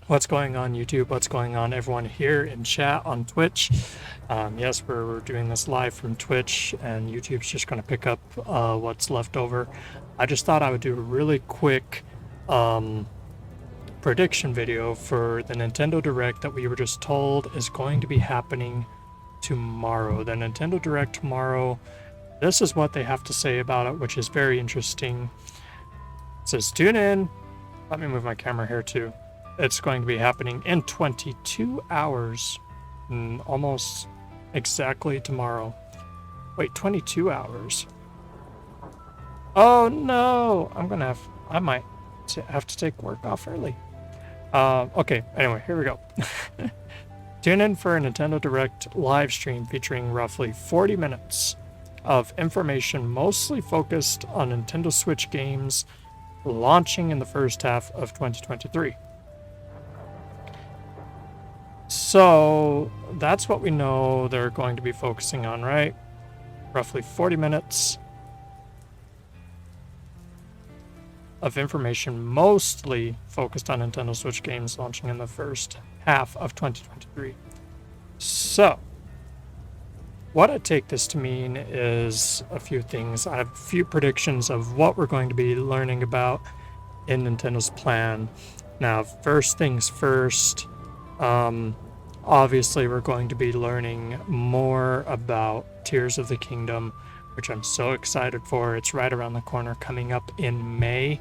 What's going on, YouTube? What's going on, everyone here in chat on Twitch? Yes, we're doing this live from Twitch, and YouTube's just going to pick up what's left over. I just thought I would do a really quick prediction video for the Nintendo Direct that we were just told is going to be happening tomorrow. The Nintendo Direct tomorrow, this is what they have to say about it, which is very interesting. It says, tune in. Let me move my camera here too. It's going to be happening in 22 hours, almost exactly tomorrow. Wait, 22 hours. Oh no! I might have to take work off early. Okay, anyway, here we go. Tune in for a Nintendo Direct live stream featuring roughly 40 minutes of information mostly focused on Nintendo Switch games launching in the first half of 2023. So that's what we know they're going to be focusing on, right? Roughly 40 minutes of information mostly focused on Nintendo Switch games launching in the first half of 2023. So what I take this to mean is a few things. I have a few predictions of what we're going to be learning about in Nintendo's plan. Now, first things first, obviously we're going to be learning more about Tears of the Kingdom, which I'm so excited for. It's right around the corner, coming up in May.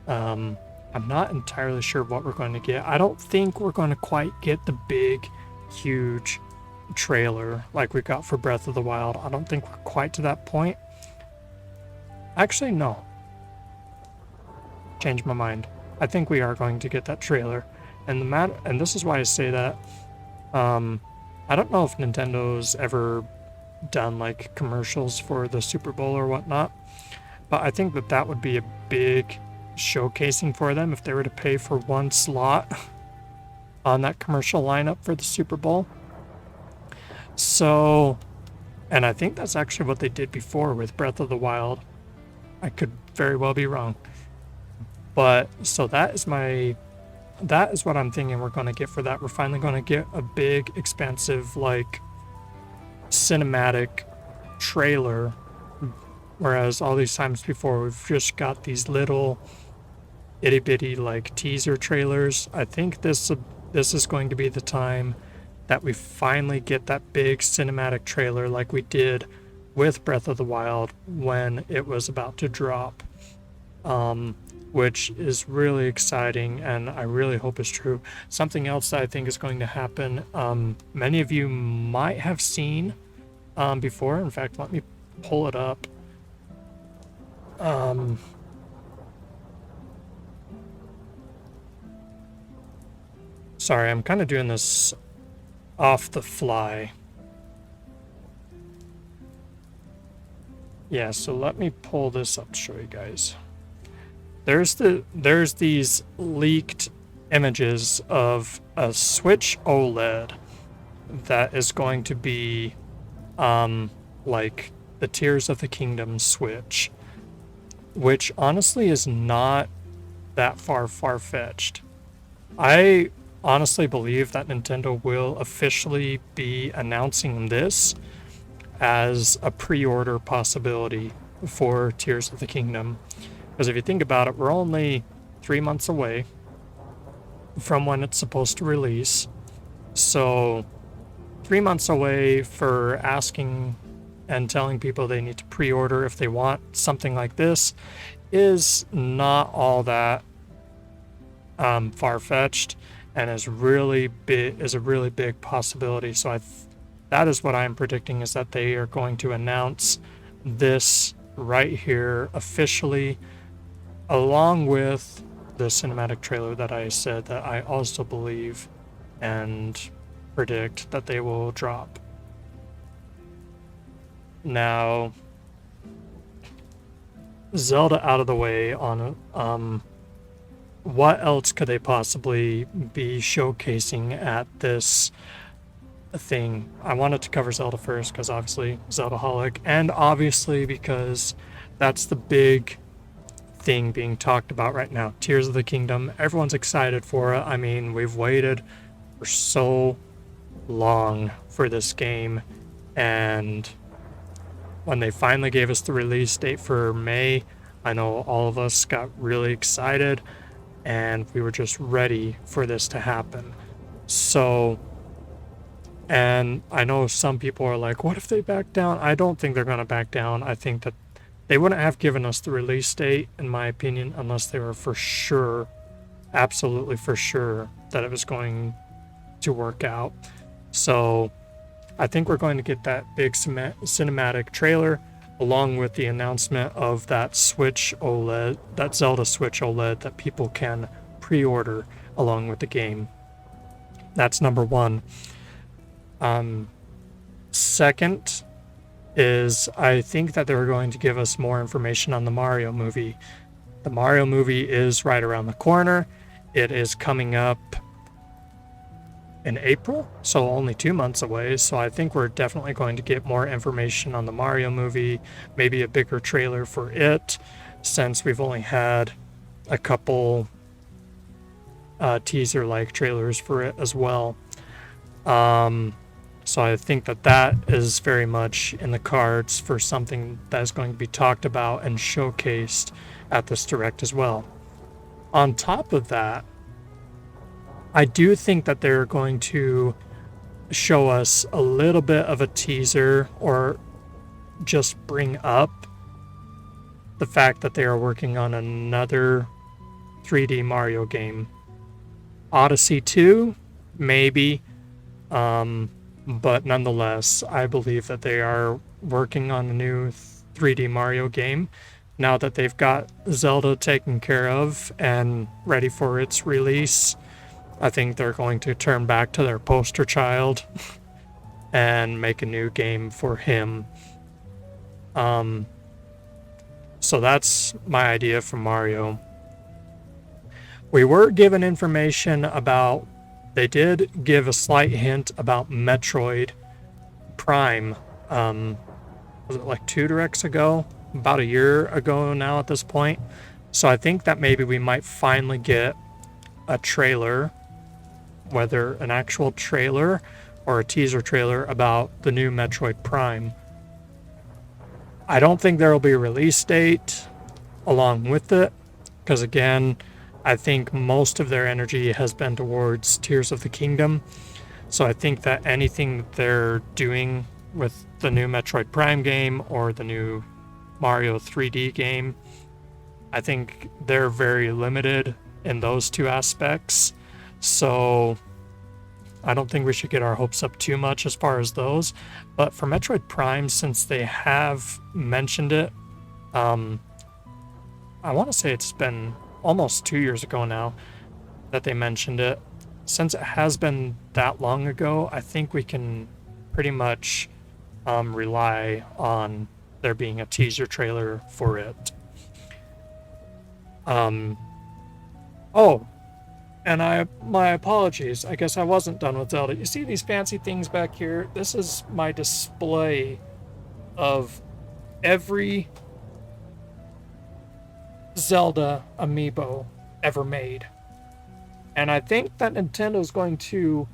I'm not entirely sure what we're going to get. I don't think we're going to quite get the big, huge trailer like we got for Breath of the Wild. I don't think we're quite to that point. Actually, no. Changed my mind. I think we are going to get that trailer. And this is why I say that. I don't know if Nintendo's ever done like commercials for the Super Bowl or whatnot, but I think that would be a big showcasing for them if they were to pay for one slot on that commercial lineup for the Super Bowl. So, and I think that's actually what they did before with Breath of the Wild. I could very well be wrong. But so that is what I'm thinking we're going to get for that. We're finally going to get a big, expansive, like, cinematic trailer. Whereas all these times before, we've just got these little itty bitty, like, teaser trailers. I think this is going to be the time that we finally get that big cinematic trailer like we did with Breath of the Wild when it was about to drop. Which is really exciting, and I really hope is true. Something else that I think is going to happen, many of you might have seen before. In fact, let me pull it up. Sorry, I'm kind of doing this off the fly. Yeah, so let me pull this up to show you guys. There's these leaked images of a Switch OLED that is going to be like the Tears of the Kingdom Switch, which honestly is not that far-fetched. I honestly believe that Nintendo will officially be announcing this as a pre-order possibility for Tears of the Kingdom. Because if you think about it, we're only 3 months away from when it's supposed to release. So 3 months away for asking and telling people they need to pre-order if they want something like this is not all that far-fetched, and is a really big possibility. So that is what I'm predicting, is that they are going to announce this right here officially, along with the cinematic trailer that I said that I also believe and predict that they will drop. Now, Zelda out of the way, on what else could they possibly be showcasing at this thing? I wanted to cover Zelda first because obviously Zeldaholic, and obviously because that's the big thing being talked about right now. Tears of the Kingdom. Everyone's excited for it. I mean, we've waited for so long for this game, and when they finally gave us the release date for May, I know all of us got really excited, and we were just ready for this to happen. So, and I know some people are like, what if they back down? I don't think they're going to back down. I think that they wouldn't have given us the release date, in my opinion, unless they were for sure, absolutely for sure, that it was going to work out. So I think we're going to get that big cinematic trailer along with the announcement of that Switch OLED, that Zelda Switch OLED that people can pre-order along with the game. That's number one. Second is I think that they're going to give us more information on the Mario movie. The Mario movie is right around the corner. It is coming up in April, so only 2 months away. So I think we're definitely going to get more information on the Mario movie, maybe a bigger trailer for it, since we've only had a couple teaser-like trailers for it as well. So I think that that is very much in the cards for something that is going to be talked about and showcased at this Direct as well. On top of that, I do think that they're going to show us a little bit of a teaser or just bring up the fact that they are working on another 3D Mario game. Odyssey 2, maybe, but nonetheless, I believe that they are working on a new 3D Mario game now that they've got Zelda taken care of and ready for its release. I think they're going to turn back to their poster child and make a new game for him. So that's my idea for Mario. We were given information about, they did give a slight hint about Metroid Prime. Was it like 2 directs ago? About a year ago now at this point. So I think that maybe we might finally get a trailer, whether an actual trailer or a teaser trailer about the new Metroid Prime. I don't think there will be a release date along with it, because again, I think most of their energy has been towards Tears of the Kingdom. So I think that anything that they're doing with the new Metroid Prime game or the new Mario 3D game, I think they're very limited in those two aspects. So I don't think we should get our hopes up too much as far as those. But for Metroid Prime, since they have mentioned it, I want to say it's been almost 2 years ago now that they mentioned it. Since it has been that long ago, I think we can pretty much rely on there being a teaser trailer for it. Oh, and my apologies. I guess I wasn't done with Zelda. You see these fancy things back here? This is my display of every Zelda amiibo ever made. And I think that Nintendo's going to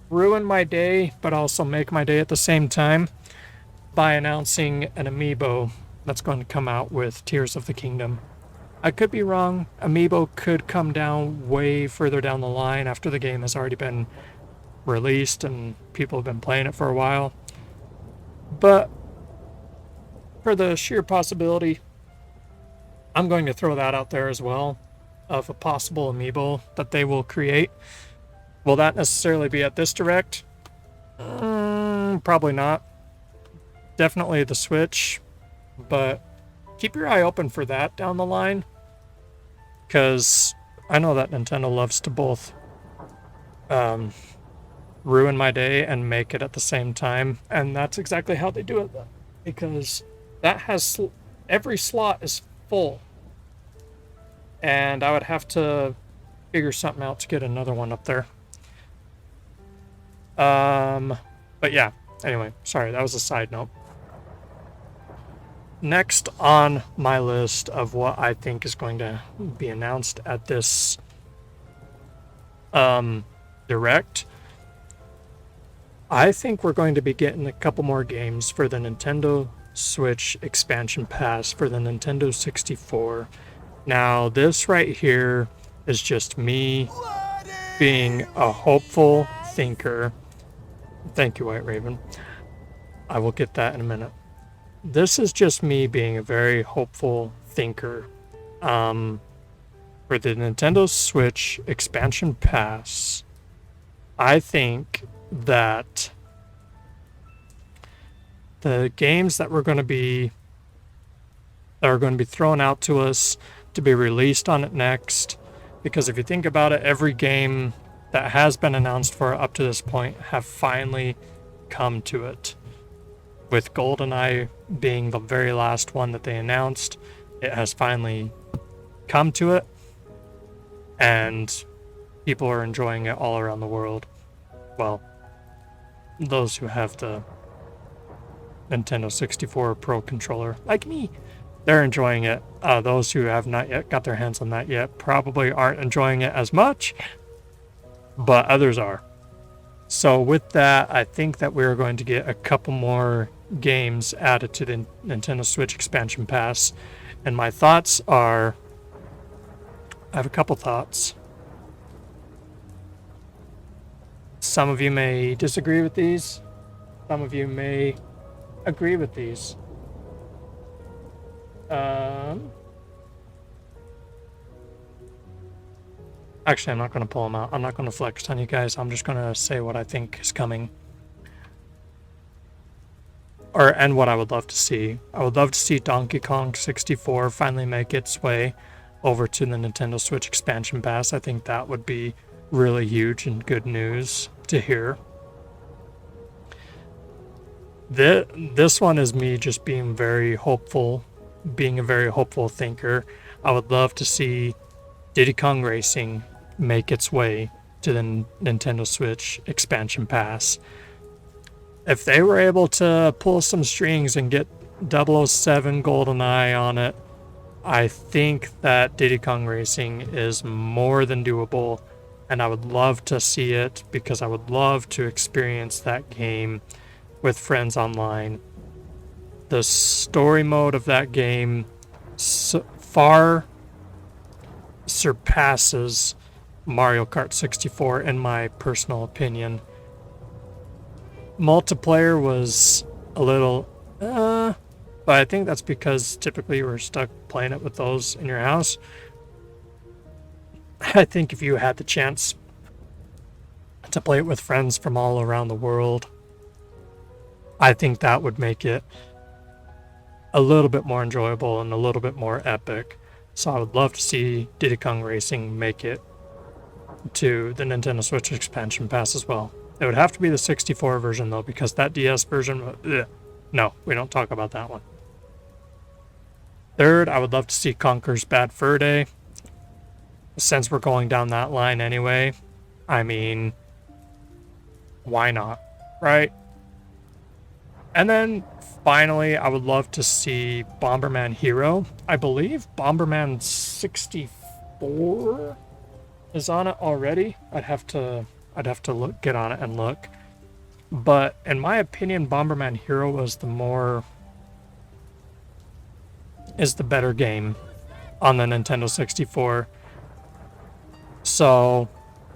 ruin my day, but also make my day at the same time by announcing an amiibo that's going to come out with Tears of the Kingdom. I could be wrong. Amiibo could come down way further down the line after the game has already been released and people have been playing it for a while. But for the sheer possibility, I'm going to throw that out there as well, of a possible amiibo that they will create. Will that necessarily be at this Direct? Probably not. Definitely the Switch, but keep your eye open for that down the line, because I know that Nintendo loves to both ruin my day and make it at the same time, and that's exactly how they do it, because that has every slot is full, and I would have to figure something out to get another one up there. But yeah, anyway, sorry, that was a side note. next on my list of what I think is going to be announced at this Direct, I think we're going to be getting a couple more games for the Nintendo Switch expansion pass for the Nintendo 64. Now, this right here is just me being a hopeful thinker. Thank you, White Raven. I will get that in a minute. This is just me being a very hopeful thinker. For the Nintendo Switch expansion pass, I think that the games that are going to be thrown out to us to be released on it next, because if you think about it, every game that has been announced for up to this point have finally come to it. With GoldenEye being the very last one that they announced, it has finally come to it, and people are enjoying it all around the world. Well, those who have the Nintendo 64 Pro controller, like me, they're enjoying it. Those who have not yet got their hands on that yet probably aren't enjoying it as much, but others are. So with that, I think that we're going to get a couple more games added to the Nintendo Switch expansion pass. And my thoughts are, I have a couple thoughts. Some of you may disagree with these. Some of you may agree with these. Actually, I'm not going to pull them out. I'm not going to flex on you guys. I'm just going to say what I think is coming. And what I would love to see. I would love to see Donkey Kong 64 finally make its way over to the Nintendo Switch expansion pass. I think that would be really huge and good news to hear. This one is me just being very hopeful, being a very hopeful thinker. I would love to see Diddy Kong Racing make its way to the Nintendo Switch expansion pass. If they were able to pull some strings and get 007 GoldenEye on it, I think that Diddy Kong Racing is more than doable, and I would love to see it because I would love to experience that game with friends online. The story mode of that game far surpasses Mario Kart 64 in my personal opinion. Multiplayer was a little but I think that's because typically you were stuck playing it with those in your house. I think if you had the chance to play it with friends from all around the world, I think that would make it a little bit more enjoyable and a little bit more epic. So I would love to see Diddy Kong Racing make it to the Nintendo Switch expansion pass as well. It would have to be the 64 version though, because that DS version, no, we don't talk about that one. Third, I would love to see Conker's Bad Fur Day. Since we're going down that line anyway, I mean, why not, right? And then finally, I would love to see Bomberman Hero. I believe Bomberman 64 is on it already. I'd have to get on it and look. But in my opinion, Bomberman Hero is the better game on the Nintendo 64. So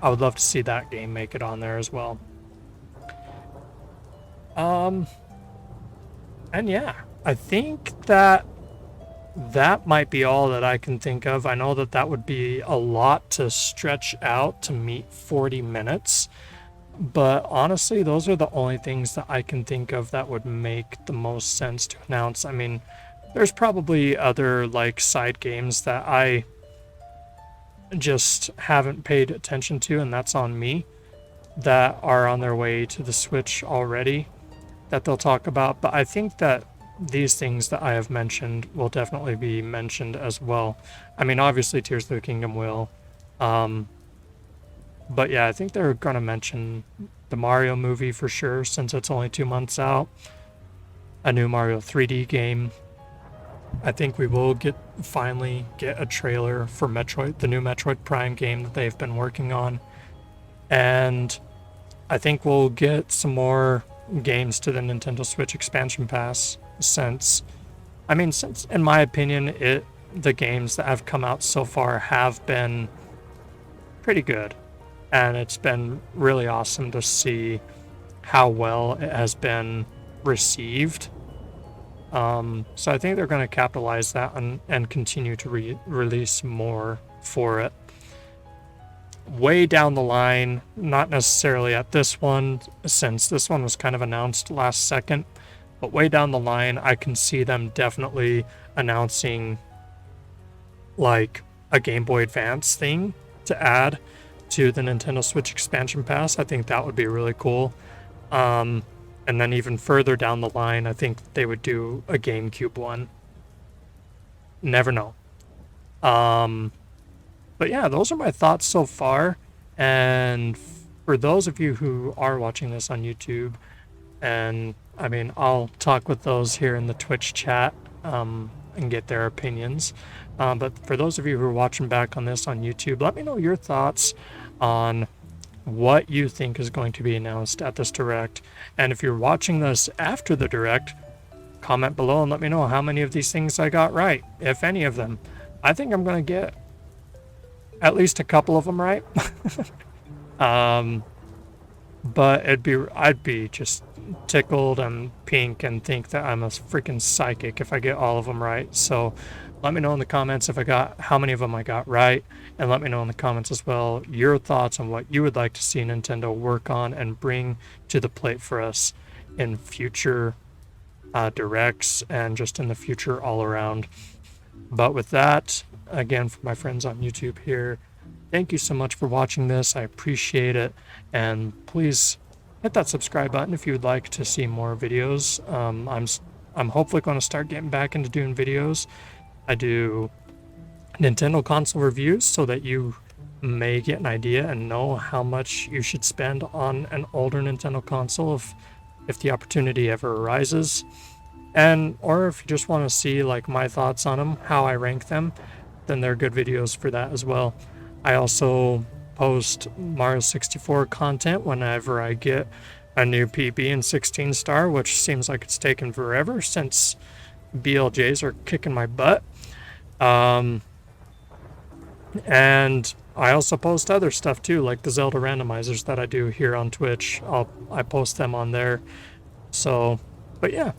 I would love to see that game make it on there as well. And yeah, I think that might be all that I can think of. I know that would be a lot to stretch out to meet 40 minutes. But honestly, those are the only things that I can think of that would make the most sense to announce. I mean, there's probably other like side games that I just haven't paid attention to, and that's on me, that are on their way to the Switch already that they'll talk about. But I think that these things that I have mentioned will definitely be mentioned as well. I mean, obviously Tears of the Kingdom will. But yeah, I think they're going to mention the Mario movie for sure, since it's only 2 months out. A new Mario 3D game. I think we will finally get a trailer for Metroid, the new Metroid Prime game that they've been working on. And I think we'll get some more games to the Nintendo Switch expansion pass since in my opinion the games that have come out so far have been pretty good, and it's been really awesome to see how well it has been received. So I think they're going to capitalize that and continue to release more for it. Way down the line, not necessarily at this one, since this one was kind of announced last second, but way down the line, I can see them definitely announcing like a Game Boy Advance thing to add to the Nintendo Switch expansion pass. I think that would be really cool. And then even further down the line, I think they would do a GameCube one. Never know. But yeah, those are my thoughts so far. And for those of you who are watching this on YouTube, and I mean, I'll talk with those here in the Twitch chat and get their opinions. But for those of you who are watching back on this on YouTube, let me know your thoughts on what you think is going to be announced at this Direct. And if you're watching this after the Direct, comment below and let me know how many of these things I got right, if any of them. I think I'm going to get at least a couple of them right. But I'd be just tickled and pink and think that I'm a freaking psychic if I get all of them right. So let me know in the comments how many of them I got right, and let me know in the comments as well your thoughts on what you would like to see Nintendo work on and bring to the plate for us in future Directs and just in the future all around. But with that, again, for my friends on YouTube here, thank you so much for watching this. I appreciate it, and please hit that subscribe button if you would like to see more videos. I'm hopefully going to start getting back into doing videos. I do Nintendo console reviews so that you may get an idea and know how much you should spend on an older Nintendo console if the opportunity ever arises. Or if you just want to see like my thoughts on them, how I rank them, then they're good videos for that as well. I also post Mario 64 content whenever I get a new PB in 16 star, which seems like it's taken forever since BLJs are kicking my butt. And I also post other stuff too, like the Zelda randomizers that I do here on Twitch. I post them on there. So, but yeah,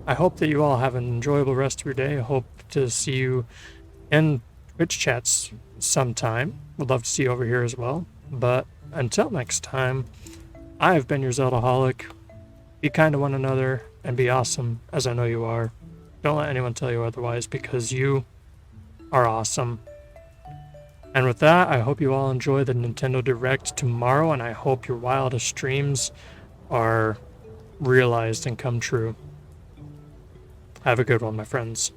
I hope that you all have an enjoyable rest of your day. I hope to see you in Twitch chats sometime. Would love to see you over here as well. But until next time, I have been your Zeldaholic. Be kind to one another and be awesome, as I know you are. Don't let anyone tell you otherwise, because you are awesome. And with that, I hope you all enjoy the Nintendo Direct tomorrow, and I hope your wildest dreams are realized and come true. Have a good one, my friends.